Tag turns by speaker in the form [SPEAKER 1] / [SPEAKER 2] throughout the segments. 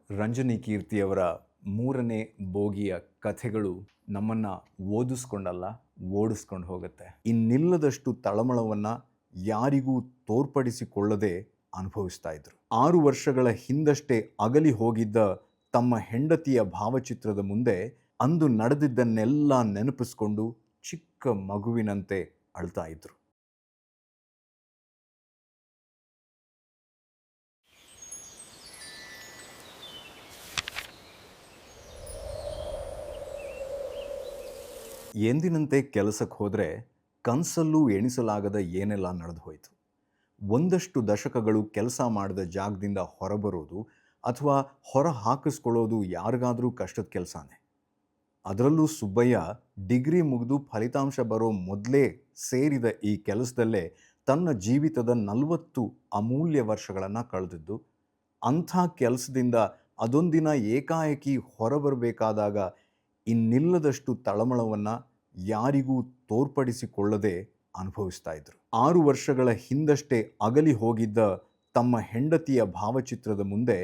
[SPEAKER 1] ರಂಜನಿ ಕೀರ್ತಿಯವರ ಮೂರನೇ ಬೋಗಿಯ ಕಥೆಗಳು ನಮ್ಮನ್ನು ಓದಿಸ್ಕೊಂಡಲ್ಲ ಓಡಿಸ್ಕೊಂಡು ಹೋಗುತ್ತೆ. ಇನ್ನಿಲ್ಲದಷ್ಟು ತಳಮಳವನ್ನು ಯಾರಿಗೂ ತೋರ್ಪಡಿಸಿಕೊಳ್ಳದೆ ಅನುಭವಿಸ್ತಾ ಇದ್ರು. 6 ವರ್ಷಗಳ ಹಿಂದಷ್ಟೇ ಅಗಲಿ ಹೋಗಿದ್ದ ತಮ್ಮ ಹೆಂಡತಿಯ ಭಾವಚಿತ್ರದ ಮುಂದೆ ಅಂದು ನಡೆದಿದ್ದನ್ನೆಲ್ಲ ನೆನಪಿಸ್ಕೊಂಡು ಚಿಕ್ಕ ಮಗುವಿನಂತೆ ಅಳ್ತಾ ಇದ್ರು. ಎಂದಿನಂತೆ ಕೆಲಸಕ್ಕೆ ಹೋದರೆ ಕನಸಲ್ಲೂ ಎಣಿಸಲಾಗದ ಏನೆಲ್ಲ ನಡೆದು ಹೋಯಿತು. ಒಂದಷ್ಟು ದಶಕಗಳು ಕೆಲಸ ಮಾಡಿದ ಜಾಗದಿಂದ ಹೊರಬರೋದು ಅಥವಾ ಹೊರ ಹಾಕಿಸ್ಕೊಳ್ಳೋದು ಯಾರಿಗಾದರೂ ಕಷ್ಟದ ಕೆಲಸನೇ. ಅದರಲ್ಲೂ ಸುಬ್ಬಯ್ಯ ಡಿಗ್ರಿ ಮುಗಿದು ಫಲಿತಾಂಶ ಬರೋ ಮೊದಲೇ ಸೇರಿದ ಈ ಕೆಲಸದಲ್ಲೇ ತನ್ನ ಜೀವಿತದ 40 ಅಮೂಲ್ಯ ವರ್ಷಗಳನ್ನು ಕಳೆದಿದ್ದು. ಅಂಥ ಕೆಲಸದಿಂದ ಅದೊಂದಿನ ಏಕಾಏಕಿ ಹೊರಬರಬೇಕಾದಾಗ ಇನ್ನಿಲ್ಲದಷ್ಟು ತಳಮಳವನ್ನು ಯಾರಿಗೂ ತೋರ್ಪಡಿಸಿಕೊಳ್ಳದೆ ಅನುಭವಿಸ್ತಾ ಇದ್ರು. 6 ವರ್ಷಗಳ ಹಿಂದಷ್ಟೇ ಅಗಲಿ ಹೋಗಿದ್ದ ತಮ್ಮ ಹೆಂಡತಿಯ ಭಾವಚಿತ್ರದ ಮುಂದೆ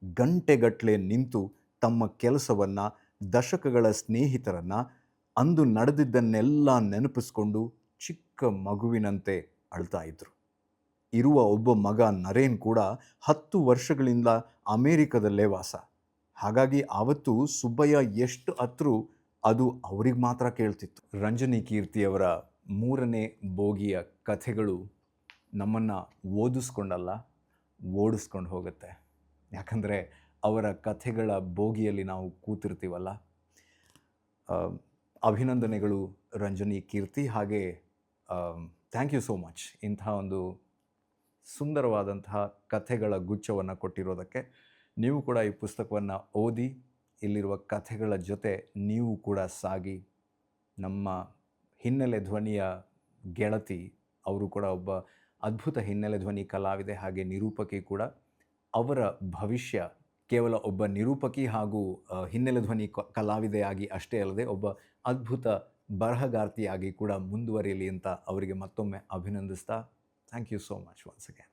[SPEAKER 1] ಗಂಟೆಗಟ್ಟಲೆ ನಿಂತು ತಮ್ಮ ಕೆಲಸವನ್ನು, ದಶಕಗಳ ಸ್ನೇಹಿತರನ್ನು, ಅಂದು ನಡೆದಿದ್ದನ್ನೆಲ್ಲ ನೆನಪಿಸ್ಕೊಂಡು ಚಿಕ್ಕ ಮಗುವಿನಂತೆ ಅಳ್ತಾ ಇದ್ರು. ಇರುವ ಒಬ್ಬ ಮಗ ನರೇನ್ ಕೂಡ 10 ವರ್ಷಗಳಿಂದ ಅಮೇರಿಕದಲ್ಲೇ ವಾಸ. ಹಾಗಾಗಿ ಆವತ್ತು ಸುಬ್ಬಯ್ಯ ಎಷ್ಟು ಅತ್ತರೂ ಅದು ಅವ್ರಿಗೆ ಮಾತ್ರ ಕೇಳ್ತಿತ್ತು. ರಂಜನಿ ಕೀರ್ತಿಯವರ ಮೂರನೇ ಬೋಗಿಯ ಕಥೆಗಳು ನಮ್ಮನ್ನು ಓದಿಸ್ಕೊಂಡಲ್ಲ ಓಡಿಸ್ಕೊಂಡು ಹೋಗುತ್ತೆ. ಯಾಕಂದರೆ ಅವರ ಕಥೆಗಳ ಬೋಗಿಯಲ್ಲಿ ನಾವು ಕೂತಿರ್ತೀವಲ್ಲ. ಅಭಿನಂದನೆಗಳು ರಂಜನಿ ಕೀರ್ತಿ. ಹಾಗೆ ಥ್ಯಾಂಕ್ ಯು ಸೋ ಮಚ್ ಇಂಥ ಒಂದು ಸುಂದರವಾದಂತಹ ಕಥೆಗಳ ಗುಚ್ಛವನ್ನು ಕೊಟ್ಟಿರೋದಕ್ಕೆ. ನೀವು ಕೂಡ ಈ ಪುಸ್ತಕವನ್ನು ಓದಿ ಇಲ್ಲಿರುವ ಕಥೆಗಳ ಜೊತೆ ನೀವು ಕೂಡ ಸಾಗಿ. ನಮ್ಮ ಹಿನ್ನೆಲೆ ಧ್ವನಿಯ ಗೆಳತಿ ಅವರು ಕೂಡ ಒಬ್ಬ ಅದ್ಭುತ ಹಿನ್ನೆಲೆ ಧ್ವನಿ ಕಲಾವಿದೆ, ಹಾಗೆ ನಿರೂಪಕಿ ಕೂಡ. ಅವರ ಭವಿಷ್ಯ ಕೇವಲ ಒಬ್ಬ ನಿರೂಪಕಿ ಹಾಗೂ ಹಿನ್ನೆಲೆ ಧ್ವನಿ ಕಲಾವಿದೆಯಾಗಿ ಅಷ್ಟೇ ಅಲ್ಲದೆ ಒಬ್ಬ ಅದ್ಭುತ ಬರಹಗಾರ್ತಿಯಾಗಿ ಕೂಡ ಮುಂದುವರಿಯಲಿ ಅಂತ ಅವರಿಗೆ ಮತ್ತೊಮ್ಮೆ ಅಭಿನಂದಿಸ್ತಾ thank you so much once again.